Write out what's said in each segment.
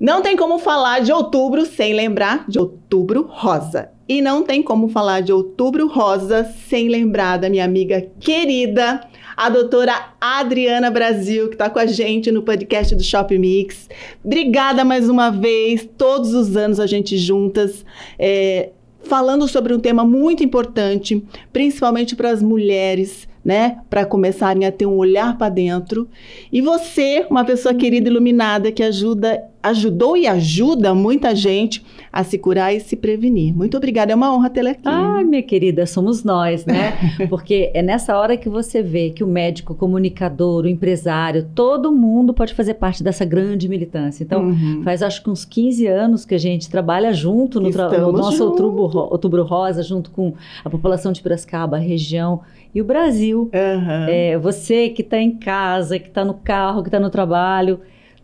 Não tem como falar de outubro sem lembrar de Outubro Rosa. E não tem como falar de Outubro Rosa sem lembrar da minha amiga querida, a doutora Adriana Brasil, que está com a gente no podcast do Shop Mix. Obrigada mais uma vez, todos os anos a gente juntas, falando sobre um tema muito importante, principalmente para as mulheres, né? Para começarem a ter um olhar para dentro. E você, uma pessoa querida, iluminada, que ajudou e ajuda muita gente a se curar e se prevenir. Muito obrigada, é uma honra tê-la aqui. Ai, minha querida, somos nós, né? Porque é nessa hora que você vê que o médico, o comunicador, o empresário, todo mundo pode fazer parte dessa grande militância. Então, faz acho que uns 15 anos que a gente trabalha junto no nosso Outubro Rosa, junto com a população de Piracicaba, a região e o Brasil. Você que está em casa, que está no carro, que está no trabalho,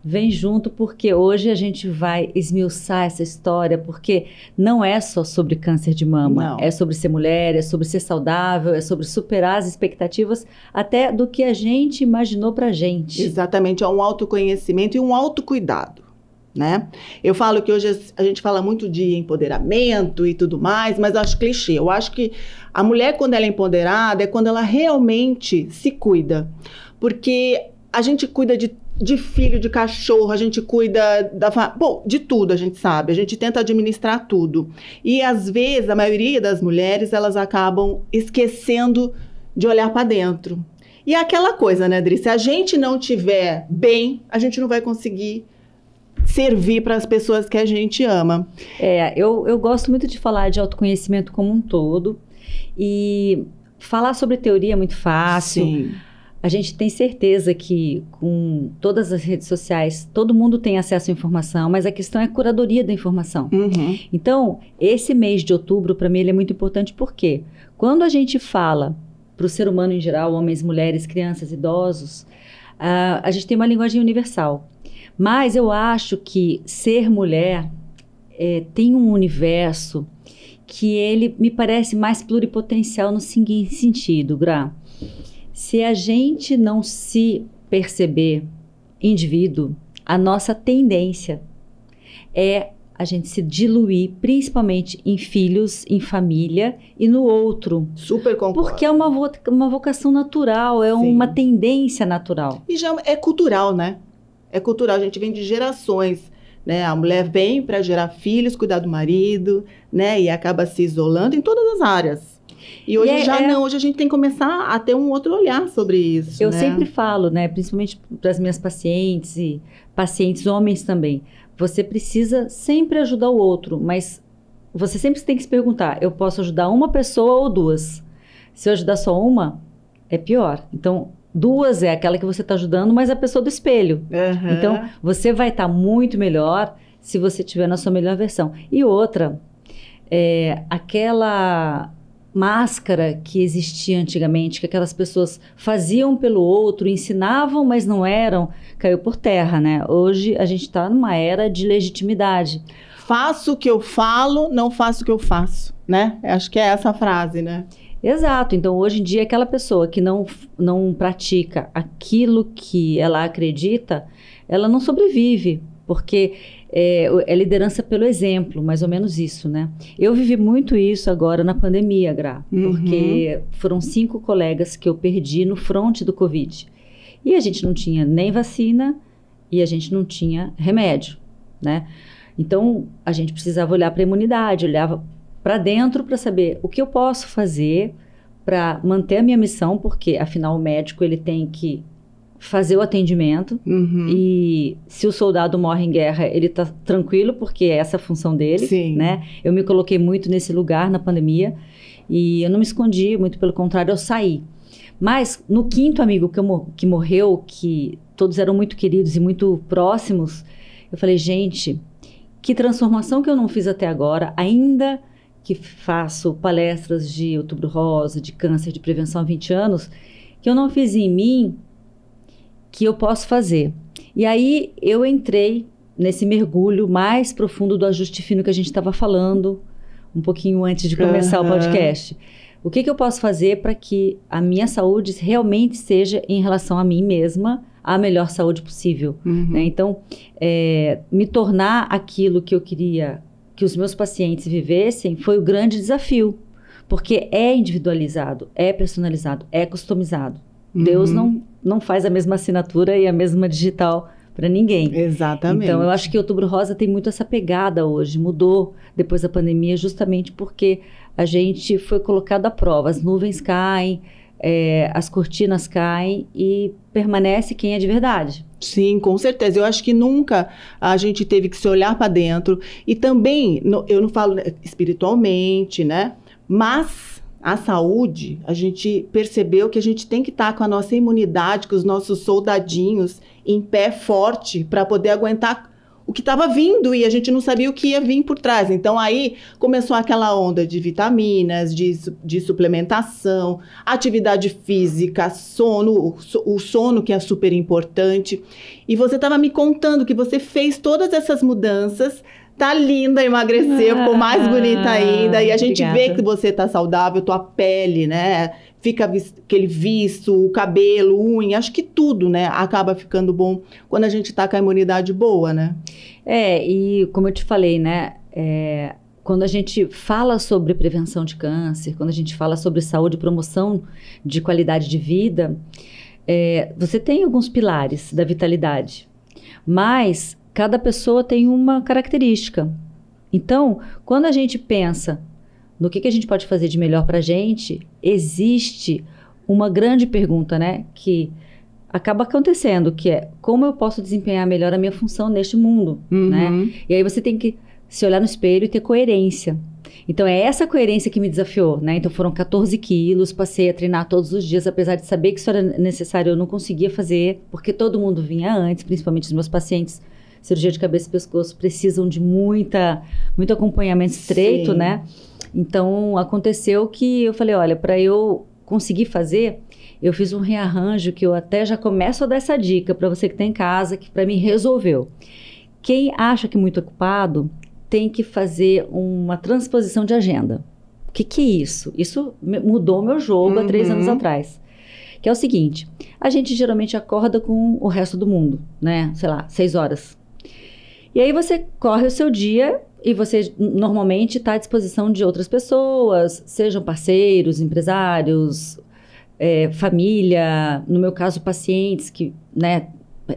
vem junto, porque hoje a gente vai esmiuçar essa história, porque não é só sobre câncer de mama, é sobre ser mulher, é sobre ser saudável, é sobre superar as expectativas até do que a gente imaginou pra gente. Exatamente, é um autoconhecimento e um autocuidado, né? Eu falo que hoje a gente fala muito de empoderamento e tudo mais, mas eu acho clichê. Eu acho que a mulher, quando ela é empoderada, é quando ela realmente se cuida, porque a gente cuida de filho, de cachorro, a gente cuida de tudo, a gente sabe, a gente tenta administrar tudo. E às vezes, a maioria das mulheres, elas acabam esquecendo de olhar para dentro. E é aquela coisa, né, Adri? Se a gente não tiver bem, a gente não vai conseguir servir para as pessoas que a gente ama. Eu gosto muito de falar de autoconhecimento como um todo, e falar sobre teoria é muito fácil. Sim. A gente tem certeza que com todas as redes sociais, todo mundo tem acesso à informação, mas a questão é a curadoria da informação. Então, esse mês de outubro, para mim, ele é muito importante porque quando a gente fala para o ser humano em geral, homens, mulheres, crianças, idosos, a gente tem uma linguagem universal. Mas eu acho que ser mulher tem um universo que ele me parece mais pluripotencial no seguinte sentido, Gra. Se a gente não se perceber indivíduo, a nossa tendência é a gente se diluir, principalmente em filhos, em família e no outro. Super concordo. Porque é uma vocação natural, uma tendência natural. E já é cultural, né? É cultural, a gente vem de gerações, né? A mulher vem para gerar filhos, cuidar do marido, né? E acaba se isolando em todas as áreas. E hoje hoje a gente tem que começar a ter um outro olhar sobre isso. Eu sempre falo, né, principalmente para as minhas pacientes e pacientes homens também, você precisa sempre ajudar o outro, mas você sempre tem que se perguntar, eu posso ajudar uma pessoa ou duas? Se eu ajudar só uma, é pior. Então, duas é aquela que você está ajudando, mas a pessoa do espelho. Então, você vai estar muito melhor se você estiver na sua melhor versão. E outra, aquela máscara que existia antigamente, que aquelas pessoas faziam pelo outro, ensinavam, mas não eram, caiu por terra, né? Hoje a gente está numa era de legitimidade. Faço o que eu falo, não faço o que eu faço, né? Acho que é essa a frase, né? Exato. Então, hoje em dia, aquela pessoa que não pratica aquilo que ela acredita, ela não sobrevive, porque é liderança pelo exemplo, mais ou menos isso, né? Eu vivi muito isso agora na pandemia, Gra, porque foram 5 colegas que eu perdi no fronte do Covid. E a gente não tinha nem vacina e a gente não tinha remédio, né? Então, a gente precisava olhar para a imunidade, olhava para dentro para saber o que eu posso fazer para manter a minha missão, porque, afinal, o médico ele tem que fazer o atendimento e se o soldado morre em guerra, ele tá tranquilo, porque é essa a função dele, né? Eu me coloquei muito nesse lugar na pandemia e eu não me escondi, muito pelo contrário, eu saí. Mas no 5º amigo que morreu, que todos eram muito queridos e muito próximos, eu falei, gente, que transformação que eu não fiz até agora, ainda que faço palestras de Outubro Rosa, de câncer, de prevenção há 20 anos, que eu não fiz em mim, que eu posso fazer. E aí eu entrei nesse mergulho mais profundo do ajuste fino que a gente estava falando um pouquinho antes de começar o podcast. O que eu posso fazer para que a minha saúde realmente seja em relação a mim mesma, a melhor saúde possível. Né? Então, me tornar aquilo que eu queria que os meus pacientes vivessem foi o grande desafio, porque é individualizado, é personalizado, é customizado. Deus não faz a mesma assinatura e a mesma digital para ninguém. Exatamente. Então, eu acho que Outubro Rosa tem muito essa pegada hoje, mudou depois da pandemia, justamente porque a gente foi colocado à prova, as nuvens caem, as cortinas caem e permanece quem é de verdade. Sim, com certeza. Eu acho que nunca a gente teve que se olhar para dentro. E também, eu não falo espiritualmente, né? Mas a saúde, a gente percebeu que a gente tem que estar com a nossa imunidade, com os nossos soldadinhos em pé forte para poder aguentar o que estava vindo e a gente não sabia o que ia vir por trás. Então, aí começou aquela onda de vitaminas, de suplementação, atividade física, sono, o sono que é super importante. E você estava me contando que você fez todas essas mudanças, tá linda, emagreceu, ficou mais bonita ainda. E a gente vê que você tá saudável, tua pele, né? Fica aquele viço, o cabelo, unha, acho que tudo, né? Acaba ficando bom quando a gente tá com a imunidade boa, né? E como eu te falei, né? Quando a gente fala sobre prevenção de câncer, quando a gente fala sobre saúde e promoção de qualidade de vida, você tem alguns pilares da vitalidade, mas cada pessoa tem uma característica. Então, quando a gente pensa no que a gente pode fazer de melhor para a gente, existe uma grande pergunta, né? Que acaba acontecendo, que é como eu posso desempenhar melhor a minha função neste mundo, né? E aí você tem que se olhar no espelho e ter coerência. Então, é essa coerência que me desafiou, né? Então, foram 14 quilos, passei a treinar todos os dias, apesar de saber que isso era necessário, eu não conseguia fazer, porque todo mundo vinha antes, principalmente os meus pacientes, cirurgia de cabeça e pescoço, precisam de muito acompanhamento estreito, sim, né? Então, aconteceu que eu falei, olha, para eu conseguir fazer, eu fiz um rearranjo que eu até já começo a dar essa dica para você que está em casa, que para mim resolveu. Quem acha que é muito ocupado tem que fazer uma transposição de agenda. O que é isso? Isso mudou meu jogo há 3 anos atrás. Que é o seguinte, a gente geralmente acorda com o resto do mundo, né? Sei lá, 6 horas. E aí você corre o seu dia e você normalmente está à disposição de outras pessoas, sejam parceiros, empresários, família, no meu caso, pacientes que, né,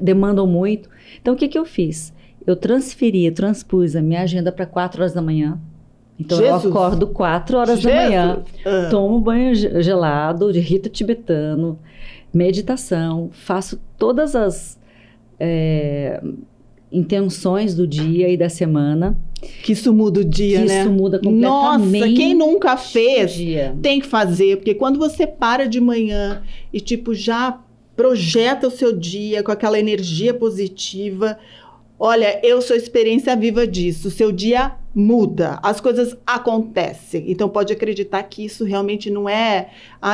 demandam muito. Então, o que eu fiz? Eu transpus a minha agenda para 4 horas da manhã. Então, Jesus. Eu acordo 4 horas da manhã, tomo banho gelado, de rito tibetano, meditação, faço todas as intenções do dia e da semana. Que isso muda o dia, né? Isso muda completamente. Nossa, quem nunca fez, tem que fazer. Porque quando você para de manhã e, tipo, já projeta o seu dia com aquela energia positiva... Olha, eu sou experiência viva disso. O seu dia muda, as coisas acontecem. Então, pode acreditar que isso realmente não é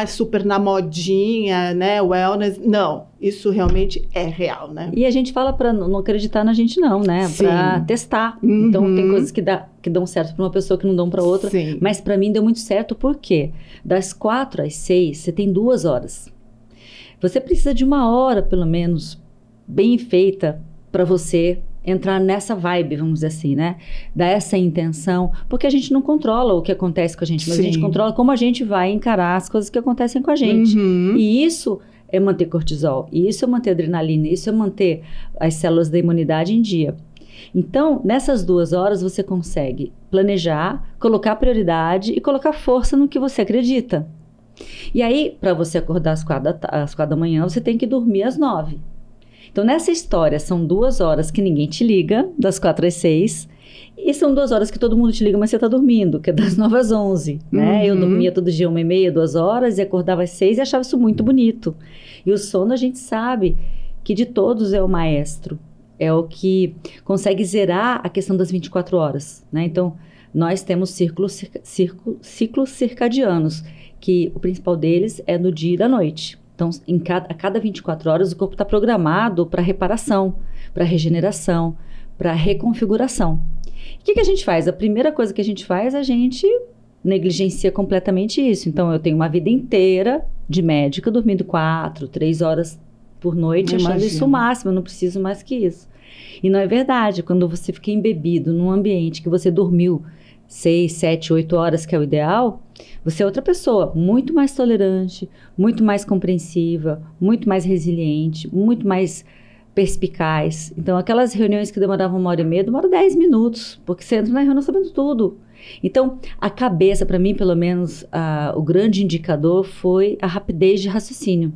super na modinha, né? Wellness. Não, isso realmente é real, né? E a gente fala para não acreditar na gente não, né? Para testar. Então, tem coisas que dão certo para uma pessoa que não dão para outra. Sim. Mas para mim deu muito certo, por quê? Das 4 às 6, você tem 2 horas. Você precisa de 1 hora, pelo menos, bem feita para você entrar nessa vibe, vamos dizer assim, né? Dar essa intenção, porque a gente não controla o que acontece com a gente, mas sim, a gente controla como a gente vai encarar as coisas que acontecem com a gente. E isso é manter cortisol, e isso é manter adrenalina, isso é manter as células da imunidade em dia. Então, nessas 2 horas, você consegue planejar, colocar prioridade e colocar força no que você acredita. E aí, para você acordar às 4 da manhã, você tem que dormir às 9. Então, nessa história, são 2 horas que ninguém te liga, das 4 às 6, e são 2 horas que todo mundo te liga, mas você está dormindo, que é das 9 às 11, né? Eu dormia todo dia 1h30, 2 horas, e acordava às 6 e achava isso muito bonito. E o sono, a gente sabe que de todos é o maestro, é o que consegue zerar a questão das 24 horas, né? Então, nós temos ciclos circadianos, que o principal deles é no dia e da noite. Então, a cada 24 horas, o corpo está programado para reparação, para regeneração, para reconfiguração. O que a gente faz? A primeira coisa que a gente faz, a gente negligencia completamente isso. Então, eu tenho uma vida inteira de médica, dormindo 4, 3 horas por noite, mas isso o máximo, eu não preciso mais que isso. E não é verdade, quando você fica embebido num ambiente que você dormiu 6, 7, 8 horas, que é o ideal, você é outra pessoa, muito mais tolerante, muito mais compreensiva, muito mais resiliente, muito mais perspicaz. Então, aquelas reuniões que demoravam 1h30, demoram 10 minutos, porque você entra na reunião sabendo tudo. Então, a cabeça, para mim, pelo menos, o grande indicador foi a rapidez de raciocínio.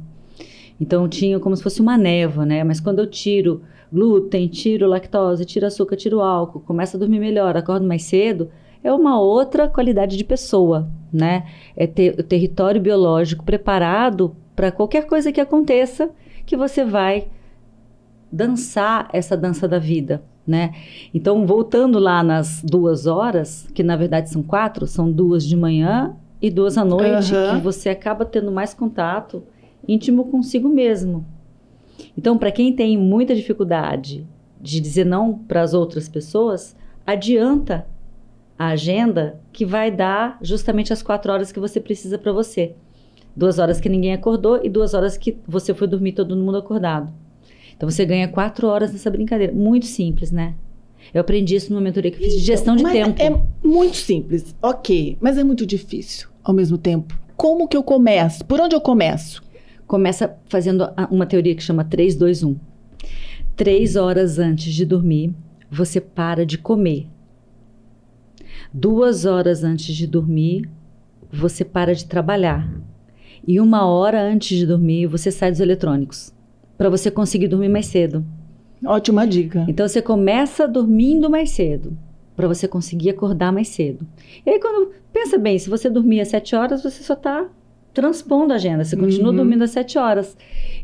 Então, tinha como se fosse uma névoa, né? Mas quando eu tiro glúten, tiro lactose, tiro açúcar, tiro álcool, começo a dormir melhor, acordo mais cedo, é uma outra qualidade de pessoa, né? É ter o território biológico preparado para qualquer coisa que aconteça, que você vai dançar essa dança da vida, né? Então, voltando lá nas 2 horas, que na verdade são 4, são 2 de manhã e 2 à noite, que você acaba tendo mais contato íntimo consigo mesmo. Então, para quem tem muita dificuldade de dizer não para as outras pessoas, adianta a agenda que vai dar justamente as 4 horas que você precisa para você. 2 horas que ninguém acordou e 2 horas que você foi dormir todo mundo acordado. Então, você ganha 4 horas nessa brincadeira. Muito simples, né? Eu aprendi isso numa mentoria que eu fiz de gestão de tempo. É muito simples, ok. Mas é muito difícil ao mesmo tempo. Como que eu começo? Por onde eu começo? Começa fazendo uma teoria que chama 3-2-1. 3 horas antes de dormir, você para de comer. 2 horas antes de dormir, você para de trabalhar. E 1 hora antes de dormir, você sai dos eletrônicos. Para você conseguir dormir mais cedo. Ótima dica. Então, você começa dormindo mais cedo, para você conseguir acordar mais cedo. E aí, pensa bem, se você dormir às 7 horas, você só está transpondo a agenda. Você continua dormindo às 7 horas.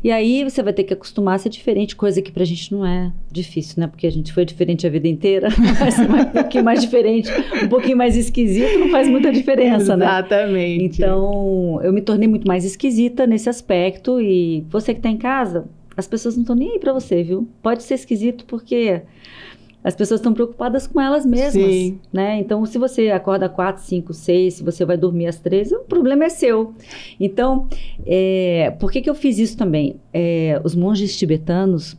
E aí, você vai ter que acostumar a ser diferente, coisa que pra gente não é difícil, né? Porque a gente foi diferente a vida inteira. Mas um pouquinho mais diferente, um pouquinho mais esquisito, não faz muita diferença, né? Exatamente. Então, eu me tornei muito mais esquisita nesse aspecto. E você que tá em casa, as pessoas não estão nem aí pra você, viu? Pode ser esquisito porque as pessoas estão preocupadas com elas mesmas, Sim. Né? Então, se você acorda 4, 5, 6, se você vai dormir às 3, o problema é seu. Então, por que eu fiz isso também? Os monges tibetanos,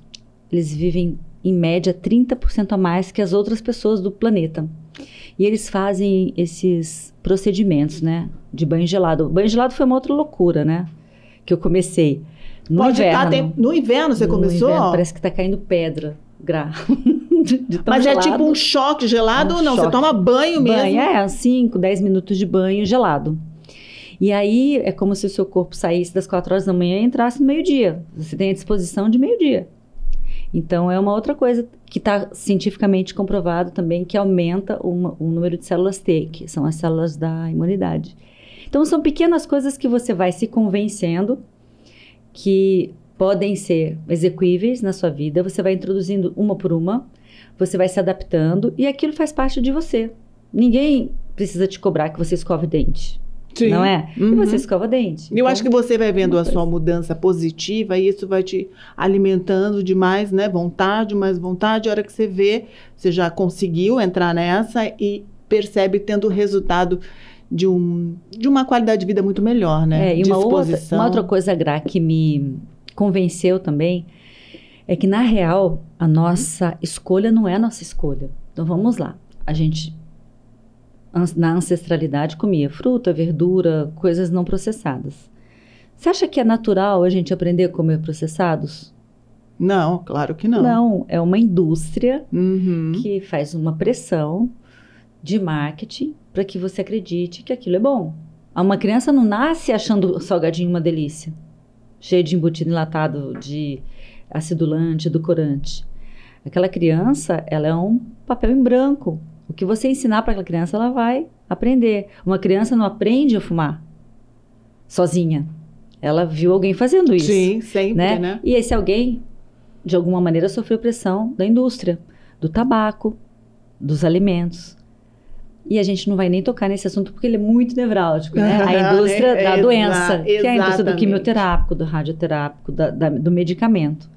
eles vivem, em média, 30% a mais que as outras pessoas do planeta. E eles fazem esses procedimentos, né? De banho gelado. O banho gelado foi uma outra loucura, né? Que eu comecei. No inverno. No inverno você começou? Inverno, parece que tá caindo pedra, Mas gelado. É tipo um choque gelado ou não? Choque. Você toma banho mesmo? 5, 10 minutos de banho gelado. E aí é como se o seu corpo saísse das 4 horas da manhã e entrasse no meio-dia. Você tem a disposição de meio-dia. Então é uma outra coisa que está cientificamente comprovado também, que aumenta o número de células T, que são as células da imunidade. Então são pequenas coisas que você vai se convencendo que podem ser execuíveis na sua vida, você vai introduzindo uma por uma, você vai se adaptando e aquilo faz parte de você. Ninguém precisa te cobrar que você escove dente, Sim. Não é? E você escova dente. Eu acho que você vai vendo a sua mudança positiva e isso vai te alimentando de mais, né? Mais vontade. A hora que você vê, você já conseguiu entrar nessa e percebe tendo o resultado de uma qualidade de vida muito melhor, né? E uma outra coisa, Gra, que me convenceu também, é que, na real, a nossa escolha não é a nossa escolha. Então, vamos lá. A gente, na ancestralidade, comia fruta, verdura, coisas não processadas. Você acha que é natural a gente aprender a comer processados? Não, claro que não. Não, é uma indústria que faz uma pressão de marketing para que você acredite que aquilo é bom. Uma criança não nasce achando o salgadinho uma delícia, cheio de embutido enlatado, de acidulante, edulcorante. Aquela criança, ela é um papel em branco. O que você ensinar para aquela criança, ela vai aprender. Uma criança não aprende a fumar sozinha. Ela viu alguém fazendo isso. Sim, sempre, né? E esse alguém, de alguma maneira, sofreu pressão da indústria, do tabaco, dos alimentos. E a gente não vai nem tocar nesse assunto porque ele é muito nevrálgico, né? A indústria da doença, que é a indústria do quimioterápico, do radioterápico, do medicamento.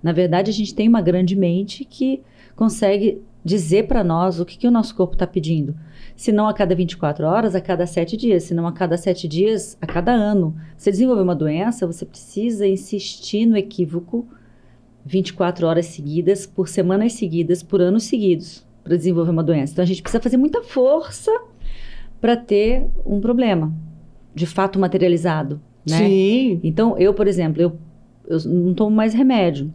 Na verdade, a gente tem uma grande mente que consegue dizer para nós o que o nosso corpo está pedindo. Se não a cada 24 horas, a cada 7 dias. Se não a cada 7 dias, a cada ano. Você desenvolver uma doença, você precisa insistir no equívoco 24 horas seguidas, por semanas seguidas, por anos seguidos, para desenvolver uma doença. Então, a gente precisa fazer muita força para ter um problema, de fato materializado, né? Sim. Então, eu, por exemplo, eu não tomo mais remédio,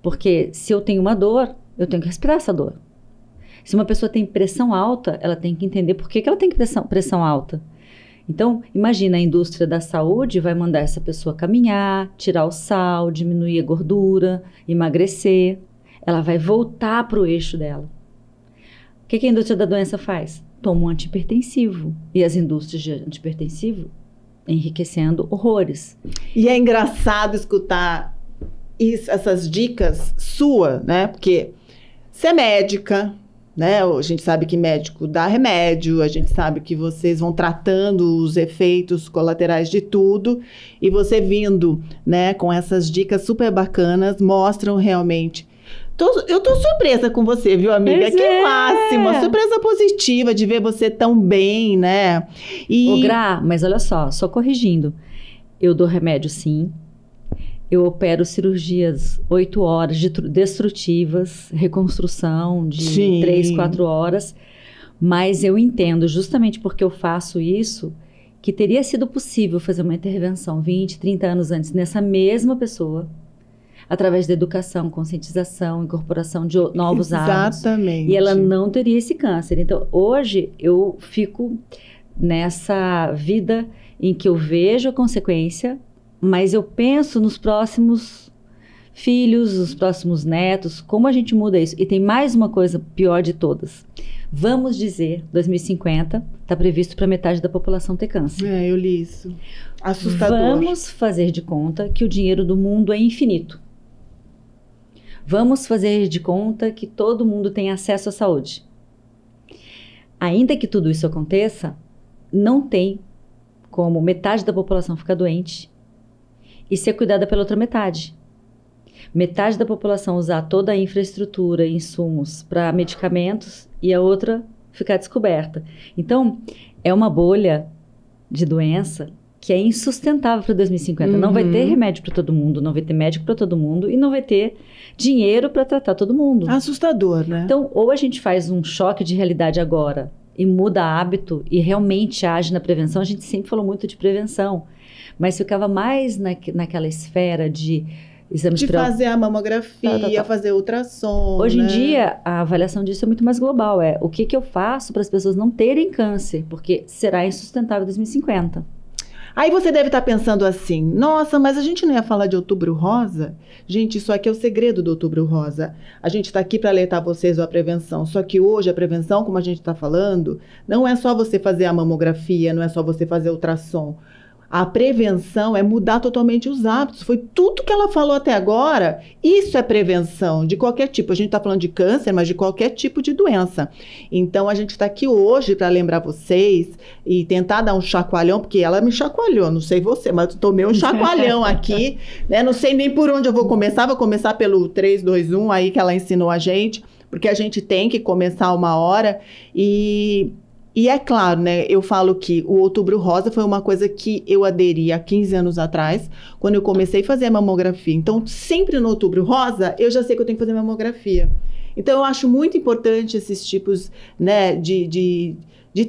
porque se eu tenho uma dor, eu tenho que respirar essa dor. Se uma pessoa tem pressão alta, ela tem que entender por que ela tem pressão alta. Então, imagina, a indústria da saúde vai mandar essa pessoa caminhar, tirar o sal, diminuir a gordura, emagrecer. Ela vai voltar para o eixo dela. O que a indústria da doença faz? Toma um antihipertensivo. E as indústrias de antihipertensivo enriquecendo horrores. E é engraçado escutar essas dicas suas, né? Porque você é médica, né? A gente sabe que médico dá remédio, a gente sabe que vocês vão tratando os efeitos colaterais de tudo, e você vindo, né, com essas dicas super bacanas, mostram realmente. Eu tô surpresa com você, viu, amiga? Que máximo, uma surpresa positiva de ver você tão bem, né? Ô, Gra, mas olha só corrigindo, eu dou remédio sim. Eu opero cirurgias 8 horas destrutivas, reconstrução de 3, 4 horas. Mas eu entendo, justamente porque eu faço isso, que teria sido possível fazer uma intervenção 20, 30 anos antes nessa mesma pessoa, através da educação, conscientização, incorporação de novos hábitos. Exatamente. E ela não teria esse câncer. Então, hoje, eu fico nessa vida em que eu vejo a consequência, mas eu penso nos próximos filhos, nos próximos netos, como a gente muda isso. E tem mais uma coisa pior de todas. Vamos dizer, 2050, está previsto para metade da população ter câncer. É, eu li isso. Assustador. Vamos fazer de conta que o dinheiro do mundo é infinito. Vamos fazer de conta que todo mundo tem acesso à saúde. Ainda que tudo isso aconteça, não tem como metade da população ficar doente e ser cuidada pela outra metade. Metade da população usar toda a infraestrutura, insumos para medicamentos e a outra ficar descoberta. Então, é uma bolha de doença que é insustentável para 2050. Não vai ter remédio para todo mundo, não vai ter médico para todo mundo e não vai ter dinheiro para tratar todo mundo. Assustador, né? Então, ou a gente faz um choque de realidade agora e muda hábito e realmente age na prevenção. A gente sempre falou muito de prevenção, mas ficava mais naquela esfera de exames de fazer a mamografia, fazer ultrassom. Hoje né? em dia, a avaliação disso é muito mais global. É o que eu faço para as pessoas não terem câncer, porque será insustentável em 2050. Aí você deve estar pensando assim, nossa, mas a gente não ia falar de Outubro Rosa? Gente, isso aqui é o segredo do Outubro Rosa. A gente está aqui para alertar vocês da prevenção. Só que hoje a prevenção, como a gente está falando, não é só você fazer a mamografia, não é só você fazer ultrassom. A prevenção é mudar totalmente os hábitos. Foi tudo que ela falou até agora. Isso é prevenção de qualquer tipo. A gente está falando de câncer, mas de qualquer tipo de doença. Então, a gente está aqui hoje para lembrar vocês e tentar dar um chacoalhão, porque ela me chacoalhou, não sei você, mas eu tomei um chacoalhão aqui, né? Não sei nem por onde eu vou começar pelo 3, 2, 1 aí que ela ensinou a gente, porque a gente tem que começar uma hora E é claro, né, eu falo que o Outubro Rosa foi uma coisa que eu aderi há 15 anos atrás, quando eu comecei a fazer a mamografia. Então, sempre no Outubro Rosa, eu já sei que eu tenho que fazer mamografia. Então, eu acho muito importante esses tipos, né, de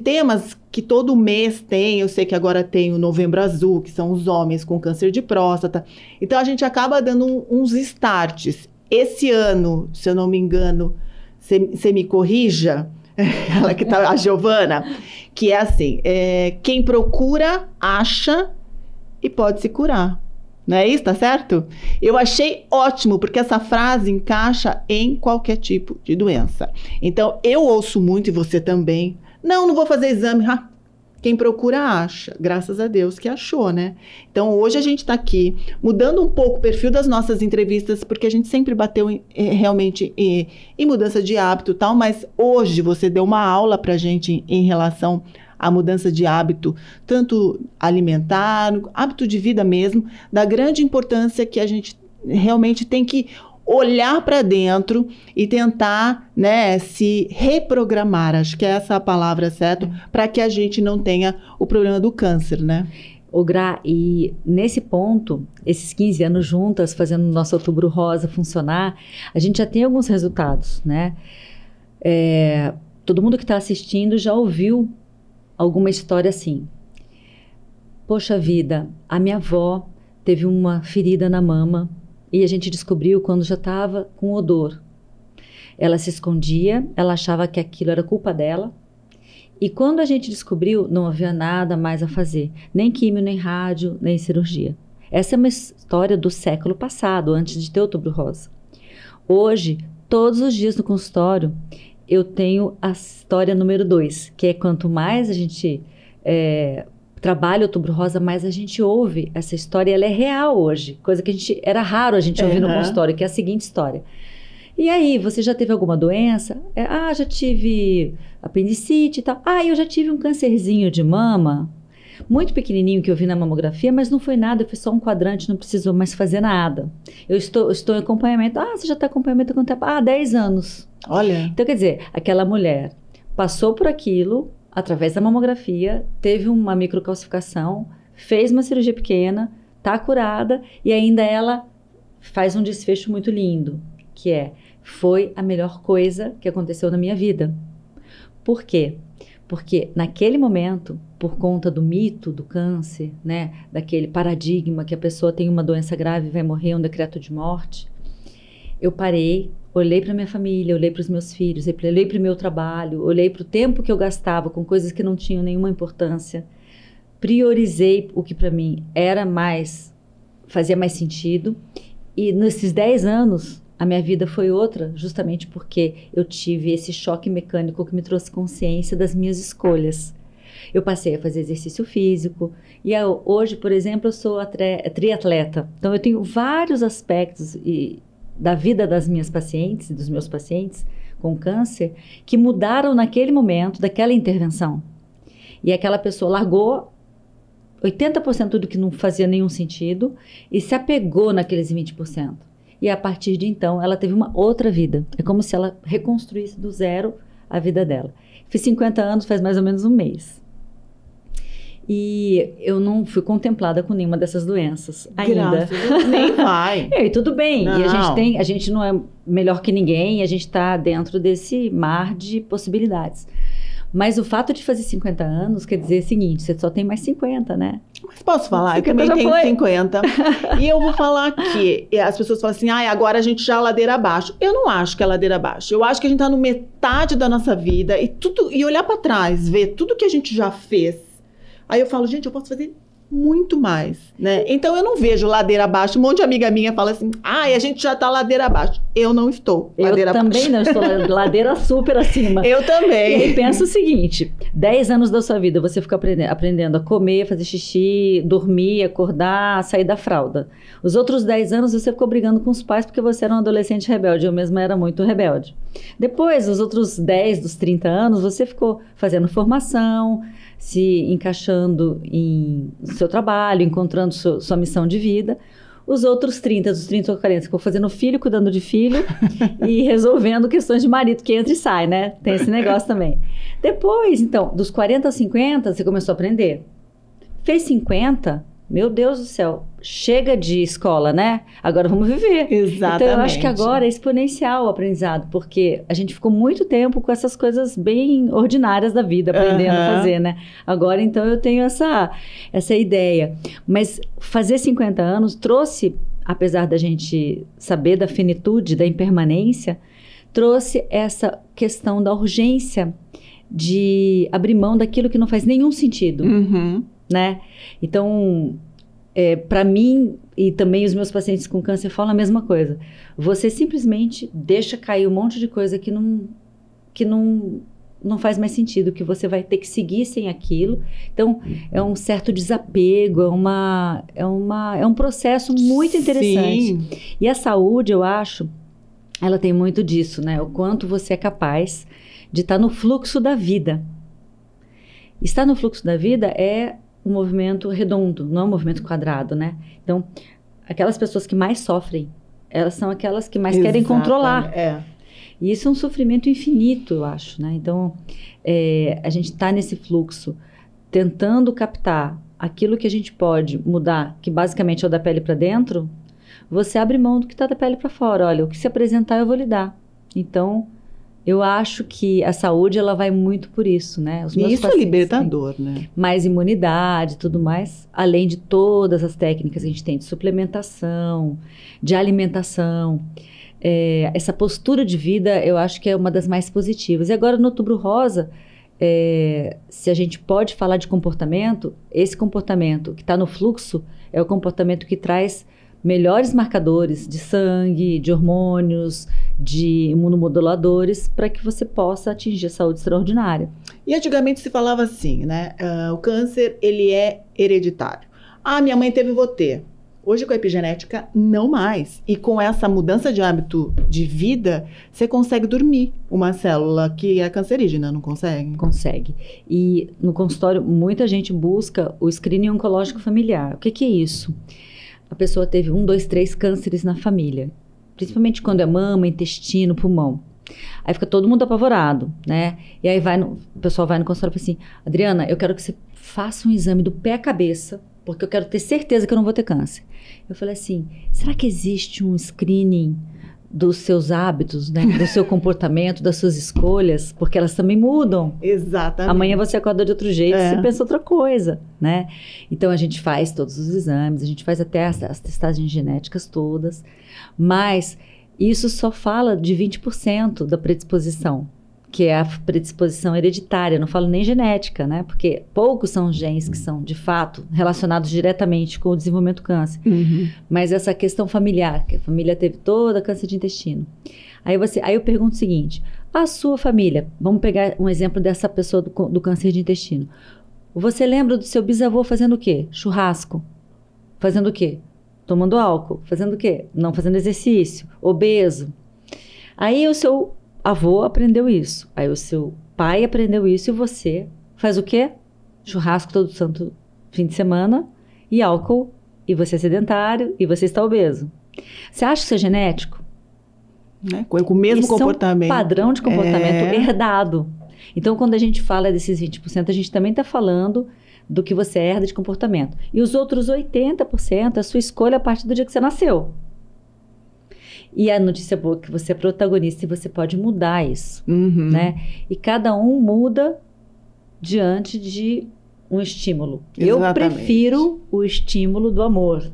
temas que todo mês tem. Eu sei que agora tem o Novembro Azul, que são os homens com câncer de próstata. Então, a gente acaba dando uns starts. Esse ano, se eu não me engano, você me corrija, ela que tá, a Giovana, que é assim, quem procura, acha e pode se curar. Não é isso, tá certo? Eu achei ótimo, porque essa frase encaixa em qualquer tipo de doença. Então, eu ouço muito, e você também, não vou fazer exame, quem procura, acha. Graças a Deus que achou, né? Então, hoje a gente está aqui mudando um pouco o perfil das nossas entrevistas, porque a gente sempre bateu realmente em mudança de hábito e tal, mas hoje você deu uma aula para a gente em relação à mudança de hábito, tanto alimentar, hábito de vida mesmo, da grande importância que a gente realmente tem que olhar para dentro e tentar, né, se reprogramar, acho que essa é a palavra certa, para que a gente não tenha o problema do câncer, né? O Gra, e nesse ponto, esses 15 anos juntas, fazendo o nosso Outubro Rosa funcionar, a gente já tem alguns resultados, né? Todo mundo que está assistindo já ouviu alguma história assim. Poxa vida, a minha avó teve uma ferida na mama e a gente descobriu quando já estava com odor. Ela se escondia, ela achava que aquilo era culpa dela. E quando a gente descobriu, não havia nada mais a fazer. Nem químio, nem rádio, nem cirurgia. Essa é uma história do século passado, antes de ter Outubro Rosa. Hoje, todos os dias no consultório, eu tenho a história número 2, que é quanto mais a gente trabalha Outubro Rosa, mais a gente ouve essa história. Ela é real hoje, coisa que era raro a gente ouvir no consultório, que é a seguinte história. E aí, você já teve alguma doença? Já tive apendicite e tal. Eu já tive um câncerzinho de mama, muito pequenininho que eu vi na mamografia, mas não foi nada, foi só um quadrante, não precisou mais fazer nada. Eu estou em acompanhamento. Você já está em acompanhamento há quanto tempo? 10 anos. Olha. Então, quer dizer, aquela mulher passou por aquilo, através da mamografia, teve uma microcalcificação, fez uma cirurgia pequena, está curada e ainda ela faz um desfecho muito lindo, que foi a melhor coisa que aconteceu na minha vida. Por quê? Porque naquele momento, por conta do mito do câncer, né, daquele paradigma que a pessoa tem uma doença grave e vai morrer, um decreto de morte, eu parei, olhei para minha família, olhei para os meus filhos, olhei para o meu trabalho, olhei para o tempo que eu gastava com coisas que não tinham nenhuma importância, priorizei o que para mim fazia mais sentido, e nesses 10 anos, a minha vida foi outra, justamente porque eu tive esse choque mecânico que me trouxe consciência das minhas escolhas. Eu passei a fazer exercício físico e hoje, por exemplo, eu sou triatleta. Então, eu tenho vários aspectos da vida das minhas pacientes e dos meus pacientes com câncer que mudaram naquele momento, daquela intervenção. E aquela pessoa largou 80% do que não fazia nenhum sentido e se apegou naqueles 20%. E a partir de então, ela teve uma outra vida. É como se ela reconstruísse do zero a vida dela. Fiz 50 anos, faz mais ou menos um mês. E eu não fui contemplada com nenhuma dessas doenças ainda. Nem vai. E tudo bem. Não. E a gente não é melhor que ninguém, a gente está dentro desse mar de possibilidades. Mas o fato de fazer 50 anos quer dizer o seguinte, você só tem mais 50, né? Mas posso falar? Eu também tenho 50. E eu vou falar que as pessoas falam assim, agora a gente já é ladeira abaixo. Eu não acho que é ladeira abaixo. Eu acho que a gente está no metade da nossa vida e olhar para trás, ver tudo que a gente já fez. Aí eu falo, gente, eu posso fazer muito mais, né? Então eu não vejo ladeira abaixo. Um monte de amiga minha fala assim, a gente já tá ladeira abaixo. Eu não estou ladeira abaixo. Eu também não estou ladeira super acima. Eu também. E aí pensa o seguinte, 10 anos da sua vida você fica aprendendo a comer, fazer xixi, dormir, acordar, sair da fralda. Os outros 10 anos você ficou brigando com os pais porque você era um adolescente rebelde. Eu mesma era muito rebelde. Depois, os outros 10 dos 30 anos, você ficou fazendo formação, se encaixando em seu trabalho, encontrando sua missão de vida. Os outros 30, dos 30 ou 40, ficou fazendo filho, cuidando de filho e resolvendo questões de marido que entra e sai, né? Tem esse negócio também. Depois, então, dos 40 aos 50, você começou a aprender. Fez 50, meu Deus do céu, chega de escola, né? Agora vamos viver. Exatamente. Então, eu acho que agora é exponencial o aprendizado, porque a gente ficou muito tempo com essas coisas bem ordinárias da vida, aprendendo a fazer, né? Agora, então, eu tenho essa ideia. Mas fazer 50 anos trouxe, apesar da gente saber da finitude, da impermanência, trouxe essa questão da urgência de abrir mão daquilo que não faz nenhum sentido. Né? Então, para mim e também os meus pacientes com câncer falam a mesma coisa. Você simplesmente deixa cair um monte de coisa que não faz mais sentido, que você vai ter que seguir sem aquilo. Então, é um certo desapego, é um processo muito interessante. Sim. E a saúde, eu acho, ela tem muito disso, né? O quanto você é capaz de estar no fluxo da vida. Estar no fluxo da vida é um movimento redondo, não é um movimento quadrado, né? Então, aquelas pessoas que mais sofrem elas são aquelas que mais querem controlar. É. E isso é um sofrimento infinito, eu acho, né? Então, a gente está nesse fluxo, tentando captar aquilo que a gente pode mudar, que basicamente é o da pele para dentro, você abre mão do que está da pele para fora. Olha, o que se apresentar eu vou lhe dar. Então, eu acho que a saúde, ela vai muito por isso, né? E isso é libertador, né? Mais imunidade e tudo mais, além de todas as técnicas que a gente tem de suplementação, de alimentação. Essa postura de vida, eu acho que é uma das mais positivas. E agora, no Outubro Rosa, se a gente pode falar de comportamento, esse comportamento que está no fluxo é o comportamento que traz melhores marcadores de sangue, de hormônios, de imunomoduladores, para que você possa atingir a saúde extraordinária. E antigamente se falava assim, né? O câncer, ele é hereditário. Ah, minha mãe teve, vou ter. Hoje, com a epigenética, não mais. E com essa mudança de hábito de vida, você consegue dormir uma célula que é cancerígena, não consegue? Consegue. E no consultório, muita gente busca o screening oncológico familiar. O que é isso? A pessoa teve 1, 2, 3 cânceres na família. Principalmente quando é mama, intestino, pulmão. Aí fica todo mundo apavorado, né? E aí o pessoal vai no consultório e fala assim, Adriana, eu quero que você faça um exame do pé à cabeça, porque eu quero ter certeza que eu não vou ter câncer. Eu falei assim, será que existe um screening dos seus hábitos, né? Do seu comportamento, das suas escolhas? Porque elas também mudam. Exatamente. Amanhã você acorda de outro jeito, você pensa outra coisa, né? Então, a gente faz todos os exames, a gente faz até as testagens genéticas todas, mas isso só fala de 20% da predisposição, que é a predisposição hereditária, não falo nem genética, né? Porque poucos são os genes que são, de fato, relacionados diretamente com o desenvolvimento do câncer. Uhum. Mas essa questão familiar, que a família teve toda câncer de intestino. Aí eu pergunto o seguinte, a sua família, vamos pegar um exemplo dessa pessoa do câncer de intestino. Você lembra do seu bisavô fazendo o quê? Churrasco. Fazendo o quê? Tomando álcool. Fazendo o quê? Não fazendo exercício. Obeso. Aí o seu avô aprendeu isso. Aí o seu pai aprendeu isso e você faz o quê? Churrasco todo santo fim de semana e álcool, e você é sedentário e você está obeso. Você acha que isso é genético? Com o mesmo comportamento. É um padrão de comportamento herdado. Então, quando a gente fala desses 20%, a gente também está falando do que você herda de comportamento. E os outros 80% é a sua escolha a partir do dia que você nasceu. E a notícia boa é que você é protagonista e você pode mudar isso, né? E cada um muda diante de um estímulo. Exatamente. Eu prefiro o estímulo do amor.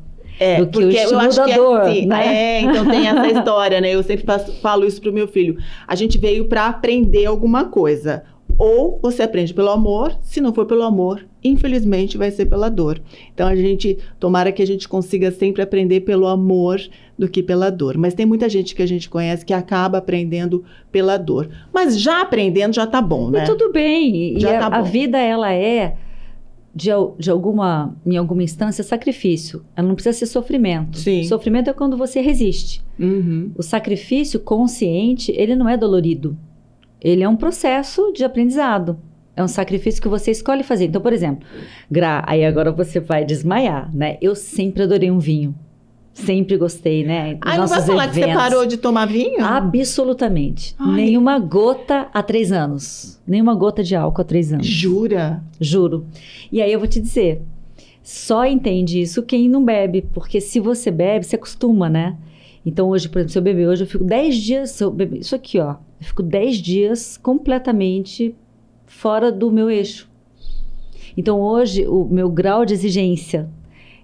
Do que o estímulo da dor, né? Então tem essa história, né? Eu sempre falo isso pro meu filho. A gente veio para aprender alguma coisa. Ou você aprende pelo amor, se não for pelo amor, infelizmente vai ser pela dor. Então tomara que a gente consiga sempre aprender pelo amor do que pela dor. Mas tem muita gente que a gente conhece que acaba aprendendo pela dor. Mas já aprendendo já tá bom, né? E tudo bem. Já tá bom. A vida, ela é, em alguma instância, sacrifício. Ela não precisa ser sofrimento. Sim. Sofrimento é quando você resiste. Uhum. O sacrifício consciente, ele não é dolorido. Ele é um processo de aprendizado. É um sacrifício que você escolhe fazer. Então, por exemplo, aí agora você vai desmaiar, né? Eu sempre adorei um vinho. Sempre gostei, né? Não vai falar que você parou de tomar vinho? Absolutamente. Nenhuma gota há 3 anos. Nenhuma gota de álcool há 3 anos. Jura? Juro. E aí eu vou te dizer, só entende isso quem não bebe. Porque se você bebe, você acostuma, né? Então hoje, por exemplo, se eu beber hoje, eu fico 10 dias... Se eu beber, isso aqui, ó. Eu fico 10 dias completamente fora do meu eixo. Então, hoje, o meu grau de exigência,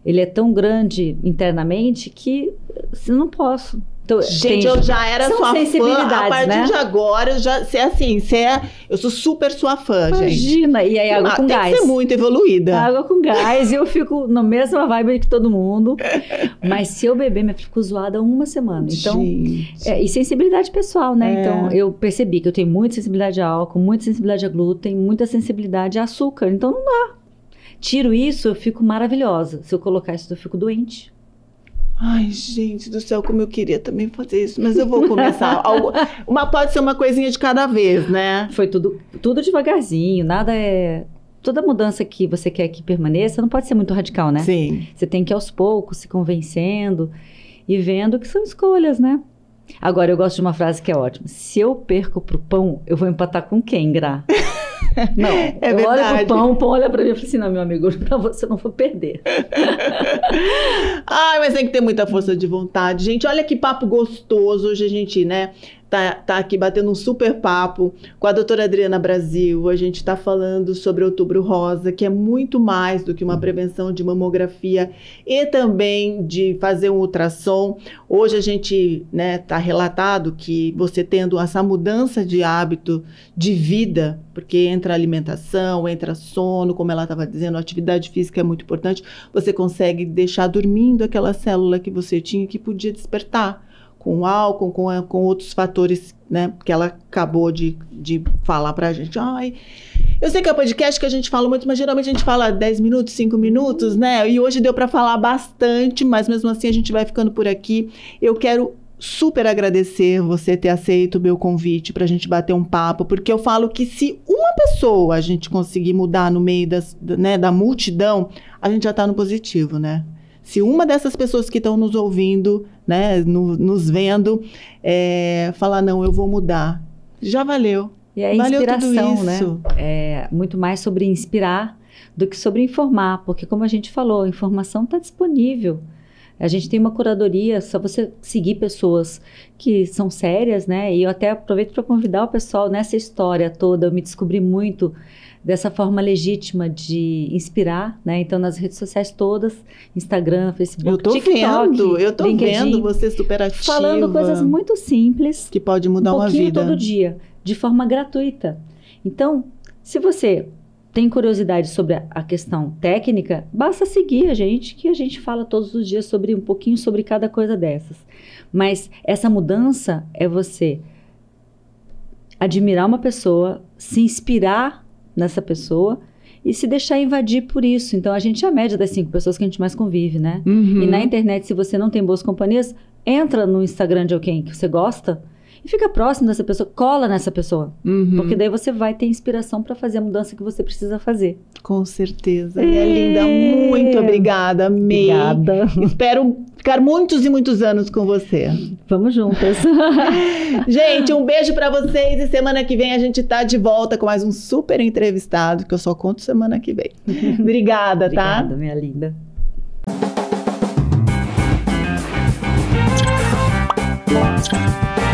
ele é tão grande internamente que eu não posso. Então, gente, eu já era sua fã, a partir, né, de agora, eu sou super sua fã, gente. Imagina, e aí água com gás. Tem que ser muito evoluída. Água com gás, e eu fico na mesma vibe que todo mundo. Mas se eu beber, eu fico zoada 1 semana. Então, e sensibilidade pessoal, né? Então, eu percebi que eu tenho muita sensibilidade a álcool, muita sensibilidade a glúten, muita sensibilidade a açúcar. Então, não dá. Tiro isso, eu fico maravilhosa. Se eu colocar isso, eu fico doente. Ai, gente do céu, como eu queria também fazer isso, mas eu vou começar. Pode ser uma coisinha de cada vez, né? Foi tudo devagarzinho, nada é... Toda mudança que você quer que permaneça não pode ser muito radical, né? Sim. Você tem que ir aos poucos, se convencendo. e vendo que são escolhas, né? Agora, eu gosto de uma frase que é ótima. Se eu perco pro pão, eu vou empatar com quem, Gra? Não, eu verdade. olho pro pão, o pão olha pra mim e fala assim, não, meu amigo, pra você eu não vou perder. Ai, mas tem que ter muita força de vontade. Gente, olha que papo gostoso. Hoje a gente, né, tá aqui batendo um super papo com a doutora Adriana Brasil. A gente tá falando sobre Outubro Rosa, que é muito mais do que uma prevenção de mamografia e também de fazer um ultrassom. Hoje a gente, né, tá relatado que você tendo essa mudança de hábito de vida, porque entra alimentação, entra sono, como ela estava dizendo, a atividade física é muito importante, você consegue deixar dormindo aquela célula que você tinha que podia despertar. Com álcool, com outros fatores, né, que ela acabou de falar pra gente. Ai, eu sei que é um podcast que a gente fala muito, mas geralmente a gente fala 10 minutos, 5 minutos, né? E hoje deu pra falar bastante, mas mesmo assim a gente vai ficando por aqui. Eu quero super agradecer você ter aceito o meu convite pra gente bater um papo, porque eu falo que se uma pessoa a gente conseguir mudar no meio da multidão, a gente já tá no positivo, né? Se uma dessas pessoas que estão nos ouvindo, né, nos vendo, falar, não, eu vou mudar, já valeu. E a valeu inspiração, tudo isso. né? É muito mais sobre inspirar do que sobre informar, porque como a gente falou, a informação está disponível. A gente tem uma curadoria, só você seguir pessoas que são sérias, né? E eu até aproveito para convidar o pessoal nessa história toda, eu me descobri muito dessa forma legítima de inspirar, né? Então, nas redes sociais todas, Instagram, Facebook, eu tô vendo você super ativa. Falando coisas muito simples. Que pode mudar uma vida. Todo dia, de forma gratuita. Então, se você tem curiosidade sobre a questão técnica, basta seguir a gente, que a gente fala todos os dias sobre um pouquinho sobre cada coisa dessas. Mas essa mudança é você admirar uma pessoa, se inspirar nessa pessoa e se deixar invadir por isso. Então, a gente é a média das 5 pessoas que a gente mais convive, né? Uhum. E na internet, se você não tem boas companhias, entra no Instagram de alguém que você gosta e fica próximo dessa pessoa, cola nessa pessoa. Uhum. Porque daí você vai ter inspiração para fazer a mudança que você precisa fazer. Com certeza. Minha linda, muito obrigada. Amei. Obrigada. Espero ficar muitos e muitos anos com você. Vamos juntas. Gente, um beijo pra vocês e semana que vem a gente tá de volta com mais um super entrevistado, que eu só conto semana que vem. Obrigada, tá? Obrigada, minha linda. Música